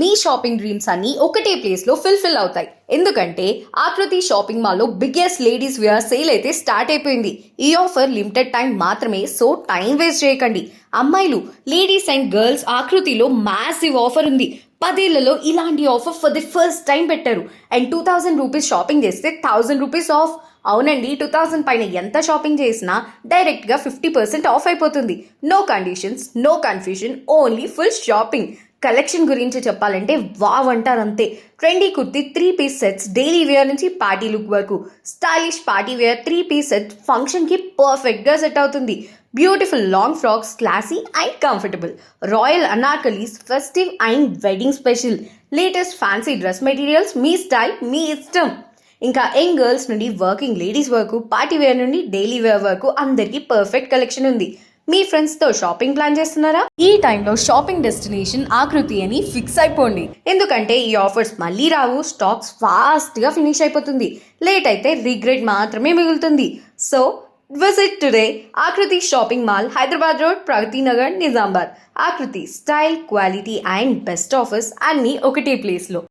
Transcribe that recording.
మీ shopping dreams అన్ని ఒకటే place లో ఫుల్ఫిల్ అవుతాయి. ఎందుకంటే ఆకృతి షాపింగ్ మాల్ లో బిగ్గెస్ట్ లేడీస్ వేర్ సేల్ అయితే స్టార్ట్ అయిపోయింది. ఈ ఆఫర్ లిమిటెడ్ టైం మాత్రమే, సో టైం వేస్ట్ చేయకండి. అమ్మాయిలు, లేడీస్ అండ్ గర్ల్స్, ఆకృతిలో మ్యాసివ్ ఆఫర్ ఉంది. 10 ఏళ్లలో ఇలాంటి offer for the first time పెట్టారు. అండ్ 2000 రూపీస్ షాపింగ్ చేస్తే 1000 రూపీస్ ఆఫ్. అవునండి, 2000 పైన ఎంత షాపింగ్ చేసినా డైరెక్ట్గా 50% ఆఫ్ అయిపోతుంది. No conditions, no confusion, only full shopping. Collection గురించి చెప్పాలంటే వావ్ అంటారు అంతే. Trendy kurti 3 piece sets, daily wear నుంచి పార్టీ లుక్ వరకు, stylish party wear 3 piece set ఫంక్షన్కి పర్ఫెక్ట్గా సెట్ అవుతుంది. Beautiful long frocks, classy and comfortable. Royal anarkalis, festive and wedding special. Latest fancy dress materials, మీ స్టైల్ మీ ఇష్టం. ఇంకా యంగ్ గర్ల్స్ నుండి వర్కింగ్ లేడీస్ వరకు, పార్టీ వేర్ నుండి డైలీ వేర్ వరకు అందరికీ పర్ఫెక్ట్ కలెక్షన్ ఉంది. మీ ఫ్రెండ్స్ తో షాపింగ్ ప్లాన్ చేస్తున్నారా? ఈ టైంలో షాపింగ్ డెస్టినేషన్ ఆకృతి అని ఫిక్స్ అయిపోండి. ఎందుకంటే ఈ ఆఫర్స్ మళ్ళీ రావు, స్టాక్స్ ఫాస్ట్ గా ఫినిష్ అయిపోతుంది. లేట్ అయితే రిగ్రెట్ మాత్రమే మిగులుతుంది. సో విజిట్ టుడే ఆకృతి shopping mall, Hyderabad road, Pragathi Nagar, Nizamabad. ఆకృతి style, quality and best offers అన్ని ఒకటే ప్లేస్ లో.